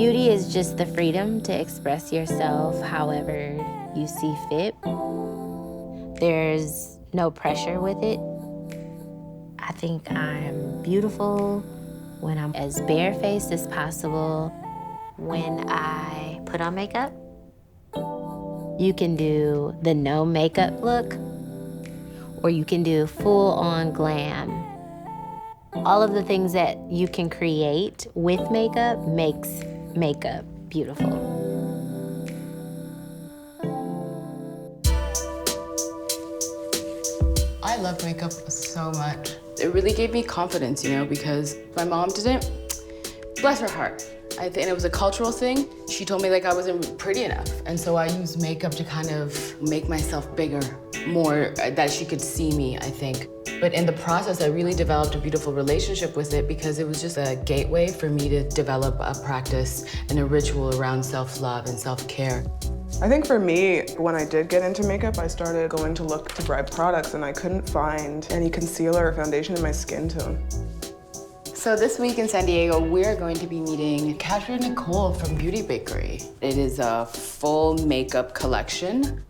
Beauty is just the freedom to express yourself however you see fit. There's no pressure with it. I think I'm beautiful when I'm as barefaced as possible. When I put on makeup, you can do the no makeup look, or you can do full on glam. All of the things that you can create with makeup makes makeup beautiful. I love makeup so much. It really gave me confidence, because my mom didn't. Bless her heart. I think it was a cultural thing. She told me I wasn't pretty enough. And so I used makeup to kind of make myself bigger, more that she could see me, I think. But in the process, I really developed a beautiful relationship with it because it was just a gateway for me to develop a practice and a ritual around self-love and self-care. I think for me, when I did get into makeup, I started going to look to buy products and I couldn't find any concealer or foundation in my skin tone. So this week in San Diego, we're going to be meeting Cashmere Nicole from Beauty Bakerie. It is a full makeup collection.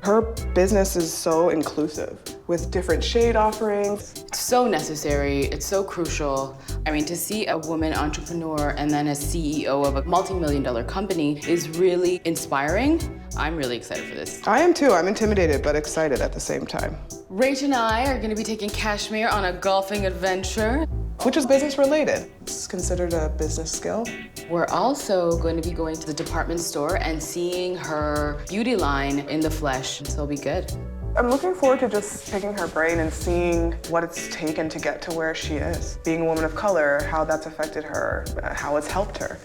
Her business is so inclusive with different shade offerings. It's so necessary, it's so crucial. I mean, to see a woman entrepreneur and then a CEO of a multi-million-dollar company is really inspiring. I'm really excited for this. I am too. I'm intimidated but excited at the same time. Rach and I are gonna be taking Cashmere on a golfing adventure. Which is business related. It's considered a business skill. We're also going to be going to the department store and seeing her beauty line in the flesh, so it'll be good. I'm looking forward to just picking her brain and seeing what it's taken to get to where she is. Being a woman of color, how that's affected her, how it's helped her.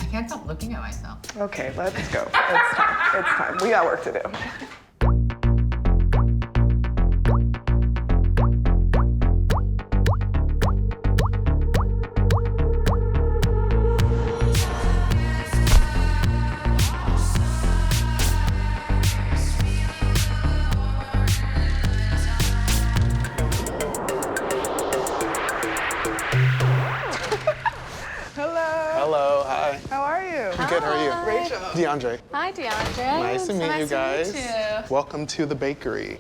I can't stop looking at myself. Okay, let's go. It's time. It's time. We got work to do. Hello, hi. How are you? I'm good, how are you? Rachel. DeAndre. Hi, DeAndre. Nice to meet you guys. To meet you. Welcome to the bakery.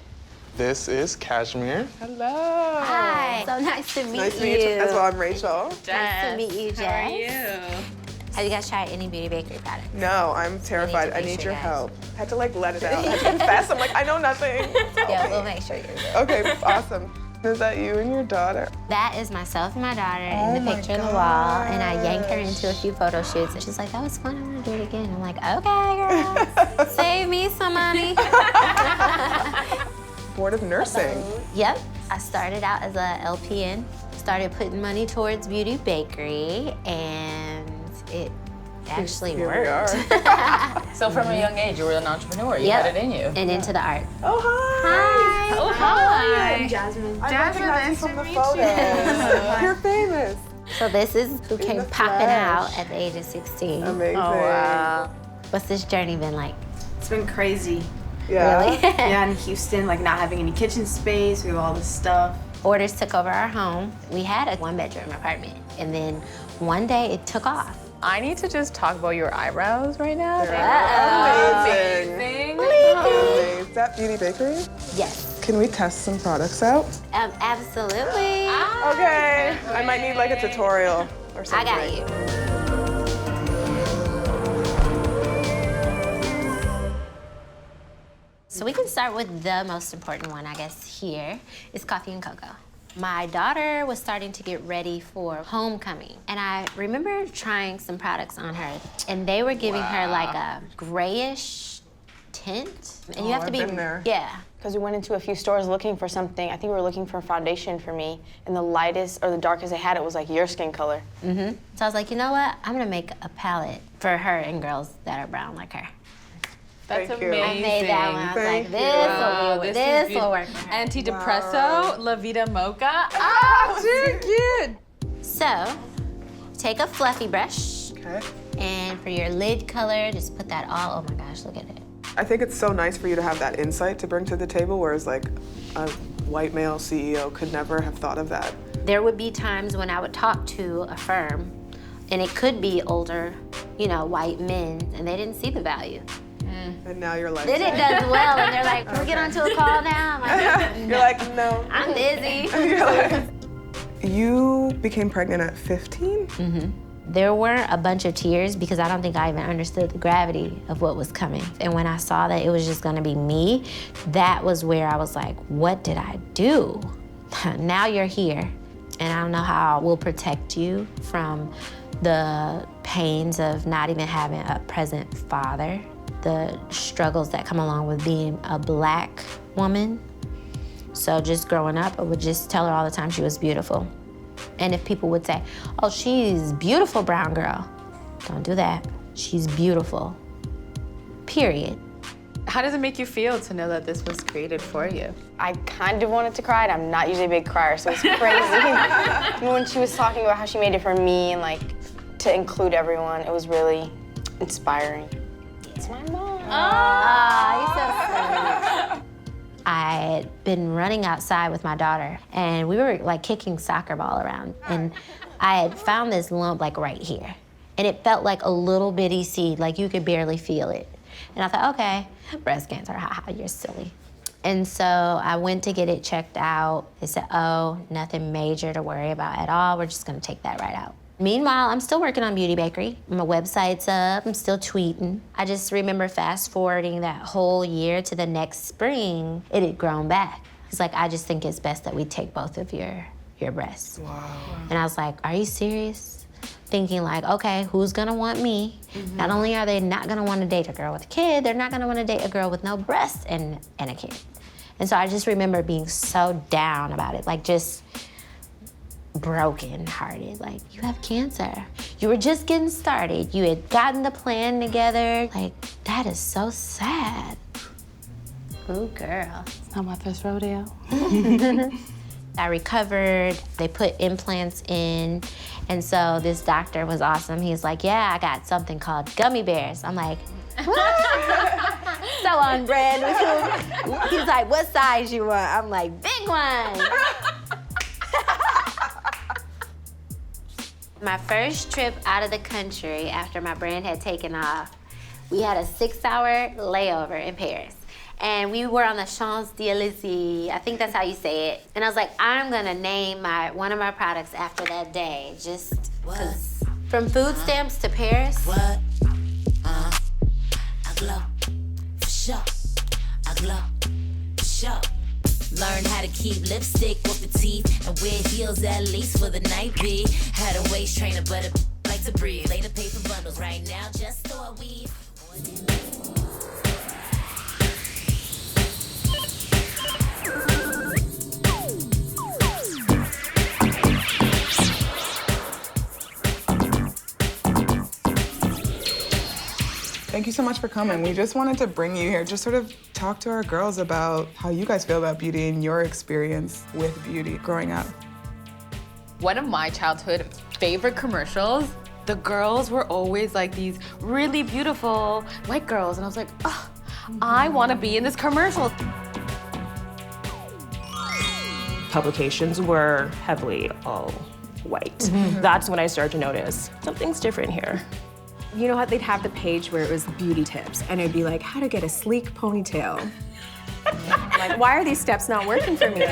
This is Cashmere. Hello. Hi, so nice to meet Nice to you. meet you as well. I'm Rachel. Nice to meet you, Jess. How are you? Have you guys tried any Beauty Bakery products? No, I'm terrified. I make need sure, your guys. help. I had to let it out. I had to confess. I'm I know nothing. Yeah, we'll make sure you're good. Okay, awesome. Is that you and your daughter? That is myself and my daughter in the my picture on the wall, and I yanked her into a few photo shoots, and she's like, that was fun, I want to do it again. I'm like, okay, girl, save me some money. Board of Nursing. Yep, I started out as a LPN, started putting money towards Beauty Bakery, and it actually Here worked. we are. So from a young age, you were an entrepreneur. You Yep, had it in you. and into the art. Oh, hi. Oh, hi. I'm Jasmine. I recognize you from the photos. You're famous. So this is who came the popping out flesh. at the age of 16. Amazing. Oh, wow. What's this journey been like? It's been crazy. Yeah. Really? Yeah, in Houston, not having any kitchen space, we have all this stuff. Orders took over our home. We had a one-bedroom apartment, and then one day it took off. I need to just talk about your eyebrows right now. Amazing. Amazing. Amazing. Is that Beauty Bakery? Yes, Can we test some products out? absolutely. Okay. I might need a tutorial or I something. got you. So we can start with the most important one, I guess, here, is coffee and cocoa. My daughter was starting to get ready for homecoming, and I remember trying some products on her, and they were giving her a grayish tint. And you have to I've be, been there. yeah. Because we went into a few stores looking for something. I think we were looking for a foundation for me, and the lightest or the darkest they had it was your skin color. So I was like, you know what? I'm gonna make a palette for her and girls that are brown like her. That's Thank you. amazing. I made that one. I was Thank like, you. this will work for her. Antidepresso, La Vida Mocha. Oh, too cute. So, take a fluffy brush, Okay. and for your lid color, just put that all, oh my gosh, look at it. I think it's so nice for you to have that insight to bring to the table, whereas a white male CEO could never have thought of that. There would be times when I would talk to a firm And it could be older, white men, and they didn't see the value. And now you're like, Then it does well, and they're like, can we get onto a call now? I'm like, you're like, no. I'm busy. You're like, you became pregnant at 15? There were a bunch of tears because I don't think I even understood the gravity of what was coming. And when I saw that it was just gonna be me, that was where I was like, what did I do? Now you're here, and I don't know how we'll protect you from the pains of not even having a present father, the struggles that come along with being a Black woman. So just growing up, I would just tell her all the time she was beautiful. And if people would say, oh, she's beautiful, brown girl, don't do that. She's beautiful, period. How does it make you feel to know that this was created for you? I kind of wanted to cry, and I'm not usually a big crier, so it's crazy. When she was talking about how she made it for me and like to include everyone, it was really inspiring. It's my mom. You're so sweet. I had been running outside with my daughter, and we were like kicking soccer ball around, and I had found this lump like right here, and it felt like a little bitty seed, like you could barely feel it. And I thought, okay, breast cancer, haha, you're silly. And so I went to get it checked out. They said, oh, nothing major to worry about at all. We're just gonna take that right out. Meanwhile, I'm still working on Beauty Bakerie. My website's up, I'm still tweeting. I just remember fast forwarding that whole year to the next spring, it had grown back. It's like, I just think it's best that we take both of your breasts. Wow. And I was like, are you serious? Thinking like, okay, who's gonna want me? Not only are they not gonna wanna date a girl with a kid, they're not gonna wanna date a girl with no breasts and a kid. And so I just remember being so down about it, like just broken hearted, like, you have cancer. You were just getting started. You had gotten the plan together. Like, that is so sad. Ooh, girl. It's not my first rodeo. I recovered, they put implants in, and so this doctor was awesome. He was like, yeah, I got something called gummy bears. I'm like, what? So on brand with him. He's like, what size you want? I'm like, big one. My first trip out of the country after my brand had taken off, we had a 6-hour layover in Paris. And we were on the Champs-Élysées, I think that's how you say it. And I was like, I'm gonna name one of my products after that day, just because. From food stamps to Paris. What? I glow, for sure. I glow, for sure. Learn how to keep lipstick off the teeth and wear heels at least for the night be. Had a waist trainer, but a like to breathe. Later paper bundles right now, just store weave. Thank you so much for coming. We just wanted to bring you here, just sort of talk to our girls about how you guys feel about beauty and your experience with beauty growing up. One of my childhood favorite commercials, the girls were always like these really beautiful white girls, and I was like, oh, I want to be in this commercial. Publications were heavily all white. That's when I started to notice something's different here. You know how they'd have the page where it was beauty tips, and it'd be like, how to get a sleek ponytail. Like, why are these steps not working for me?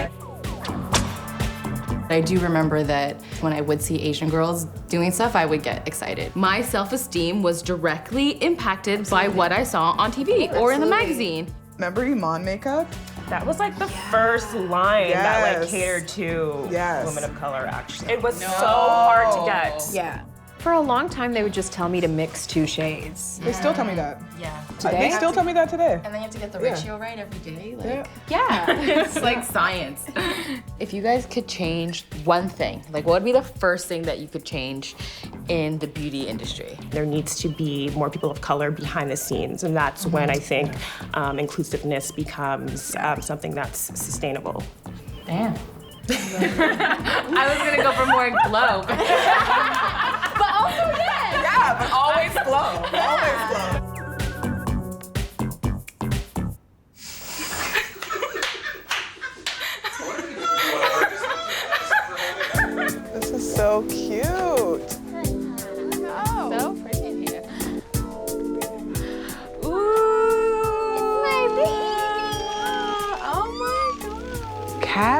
I do remember that when I would see Asian girls doing stuff, I would get excited. My self-esteem was directly impacted by what I saw on TV or in the magazine. Remember Iman makeup? That was like the first line that like Yes. catered to Yes. women of color, actually. It was so hard to get. Yeah. For a long time, they would just tell me to mix 2 shades. They still tell me that. Yeah. They still tell me that today. And then you have to get the ratio right every day. Like, Yeah. it's like science. If you guys could change one thing, like what would be the first thing that you could change in the beauty industry? There needs to be more people of color behind the scenes, and that's when I think inclusiveness becomes something that's sustainable. Damn. I was gonna go for more glow. But also, yes. Yeah, but always glow. Always glow. This is so cute.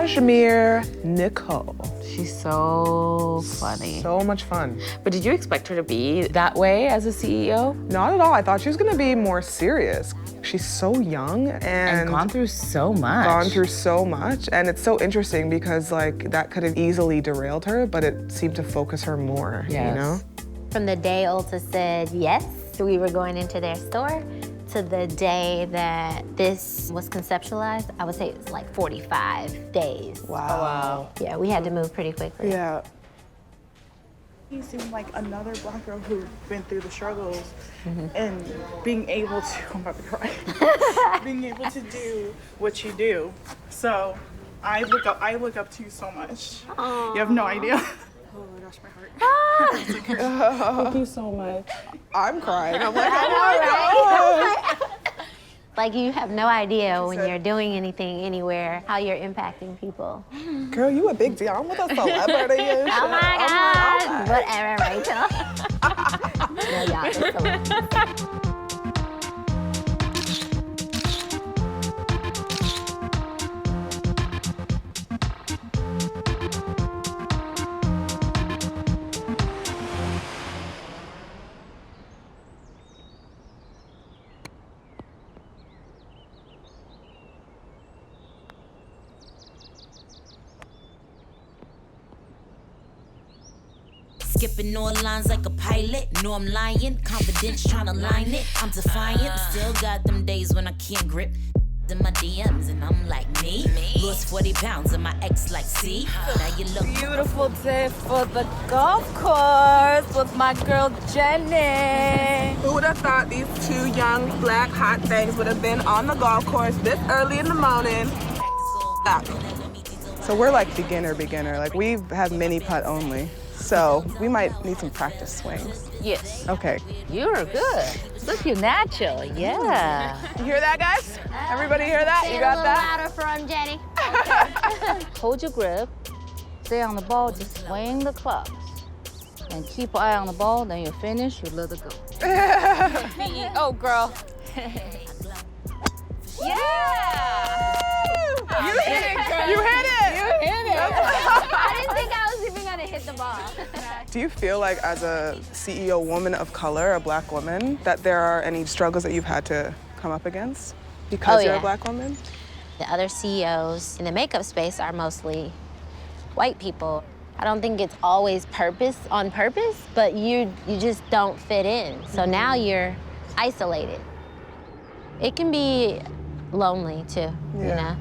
Cashmere Nicole. She's so funny. So much fun. But did you expect her to be that way as a CEO? Not at all. I thought she was gonna be more serious. She's so young and gone through so much. And it's so interesting because like that could have easily derailed her, but it seemed to focus her more, you know? From the day Ulta said yes, we were going into their store, to the day that this was conceptualized, I would say it was like 45 days. Wow. Yeah, we had to move pretty quickly. Yeah. You seem like another Black girl who's been through the struggles and being able to, I'm about to cry, being able to do what you do. So I look up to you so much. Aww. You have no idea. Oh my gosh, my heart. Thank you so much. I'm crying. I'm like, oh my God. Like you have no idea when you're doing anything anywhere how you're impacting people. Girl, you a big deal. I'm with a celebrity and shit. Oh my God. Whatever, Rachel. No, y'all, it's hilarious. Skipping all lines like a pilot. Know I'm lying, confidence trying to line it. I'm defiant, still got them days when I can't grip in my DMs and I'm like me. Lost 40 pounds and my ex like see. Now you look Beautiful day for the golf course with my girl Jenny. Who would have thought these two young Black hot things would have been on the golf course this early in the morning? So we're like beginner. Like we have mini putt only. So we might need some practice swings. Yes. Okay. You're good. Look, you're natural. Yeah. You hear that, guys? Everybody hear that? You got that? Louder for him, Jenny. Hold your grip. Stay on the ball. Just swing the clubs. And keep an eye on the ball. Then you're finished. You let it go. Oh, girl. Yeah! You hit it, girl. You hit it. I didn't think I was even gonna hit the ball. Do you feel like as a CEO woman of color, a Black woman, that there are any struggles that you've had to come up against because you're a Black woman? The other CEOs in the makeup space are mostly white people. I don't think it's always on purpose, but you just don't fit in. So now you're isolated. It can be lonely too, you know?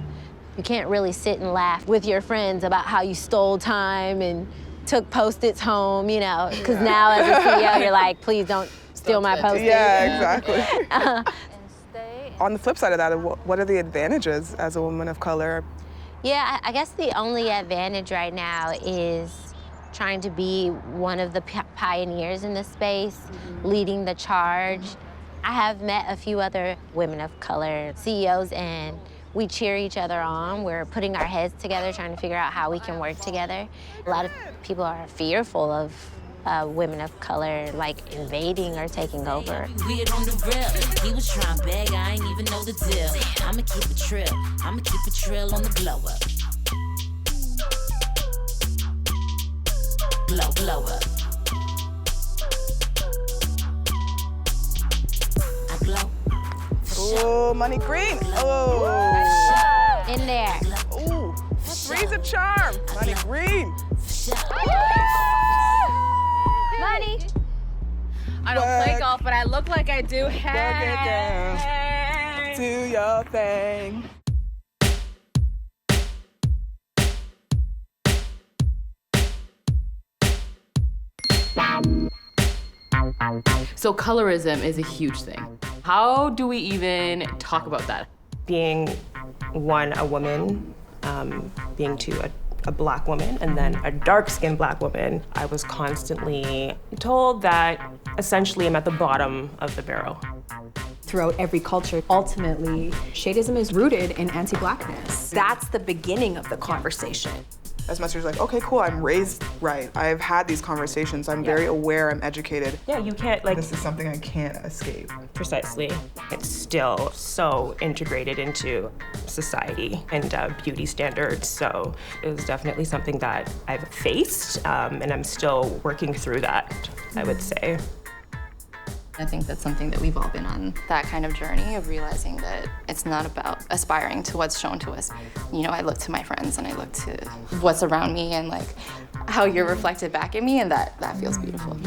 You can't really sit and laugh with your friends about how you stole time and took Post-its home, you know? Because now as a CEO, you're like, please don't steal my Post-its. Yeah, exactly. On the flip side of that, what are the advantages as a woman of color? Yeah, I guess the only advantage right now is trying to be one of the pioneers in this space, leading the charge. I have met a few other women of color CEOs, and we cheer each other on. We're putting our heads together, trying to figure out how we can work together. A lot of people are fearful of women of color, like, invading or taking over. weird on the real. He was trying to beg, I ain't even know the deal. I'ma keep it trill. I'ma keep it trill on the glow up. Glow up. I glow. Oh, money green. Oh. In there. Ooh. Three's a charm. Money green. Money. I don't play golf, but I look like I do. Hey. Do your thing. So colorism is a huge thing. How do we even talk about that? Being one, a woman, being two, a Black woman, and then a dark-skinned Black woman, I was constantly told that essentially I'm at the bottom of the barrel. Throughout every culture, ultimately, shadeism is rooted in anti-Blackness. That's the beginning of the conversation. as much as like, okay, cool, I'm raised right. I've had these conversations. I'm very aware, I'm educated. Yeah, you can't like... This is something I can't escape. Precisely. It's still so integrated into society and beauty standards. So it was definitely something that I've faced, and I'm still working through that, I would say. I think that's something that we've all been on, that kind of journey of realizing that it's not about aspiring to what's shown to us. You know, I look to my friends and I look to what's around me and like how you're reflected back at me, and that feels beautiful.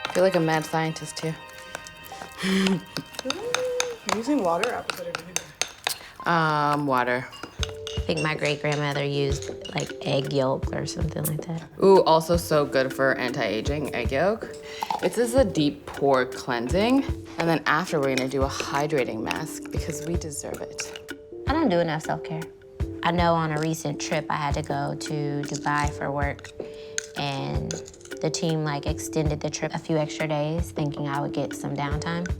I feel like a mad scientist too. I'm using water apples that are vinegar. Water. I think my great-grandmother used like egg yolk or something like that. Ooh, also so good for anti-aging, egg yolk. This is a deep pore cleansing. And then after, we're gonna do a hydrating mask because we deserve it. I don't do enough self-care. I know on a recent trip I had to go to Dubai for work, and the team like extended the trip a few extra days thinking I would get some downtime.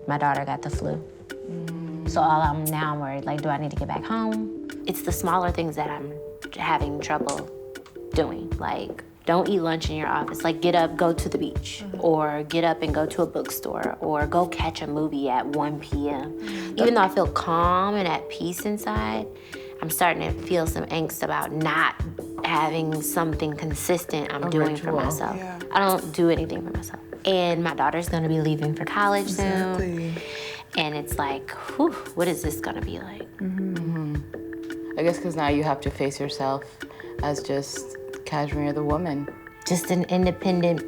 My daughter got the flu. So I'm worried, like, do I need to get back home? It's the smaller things that I'm having trouble doing. Like, don't eat lunch in your office. Like, get up, go to the beach, or get up and go to a bookstore, or go catch a movie at 1 p.m. Even though I feel calm and at peace inside, I'm starting to feel some angst about not having something consistent I'm doing for myself. Yeah. I don't do anything for myself. And my daughter's gonna be leaving for college soon. And it's like, whew, what is this gonna be like? I guess because now you have to face yourself as just Cashmere the woman. Just an independent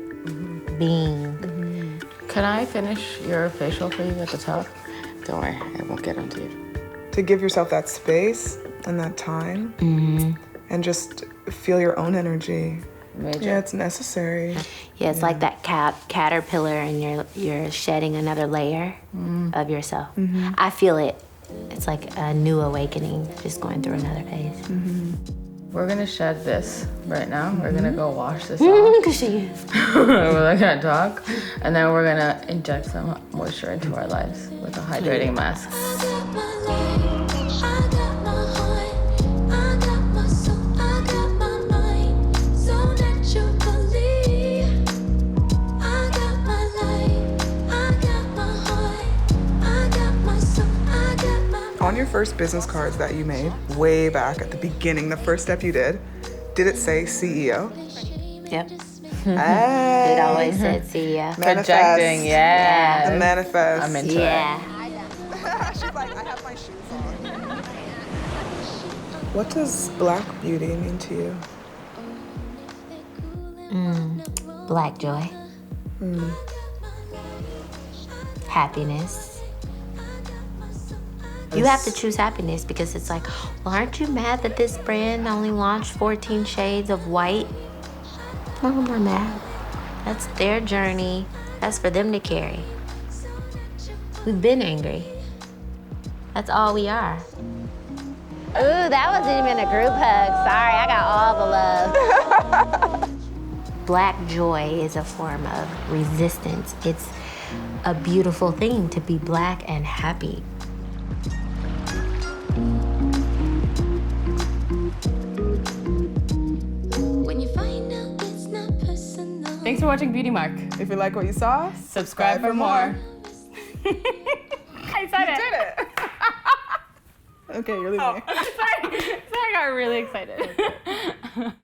being. Can I finish your facial for you at the top? Don't worry, I won't get onto you. To give yourself that space and that time, and just feel your own energy. Major. Yeah, it's necessary. Yeah, it's like that caterpillar, and you're shedding another layer of yourself. I feel it. It's like a new awakening, just going through another phase. We're gonna shed this right now. We're gonna go wash this off. We're gonna talk, and then we're gonna inject some moisture into our lives with a hydrating mask. On your first business cards that you made, way back at the beginning, the first step you did it say CEO? Yep. Hey. It always said CEO. Projecting, yeah. The manifest. I'm into it. She's like, I have my shoes on. What does Black beauty mean to you? Black joy. Happiness. You have to choose happiness because it's like, well, aren't you mad that this brand only launched 14 shades of white? No, I'm not mad. That's their journey. That's for them to carry. We've been angry. That's all we are. Ooh, that wasn't even a group hug. Sorry, I got all the love. Black joy is a form of resistance. It's a beautiful thing to be black and happy. Thanks for watching Beauty Mark. If you like what you saw, Subscribe for more. I said it. You did it. Okay, you're leaving. Sorry, I got really excited.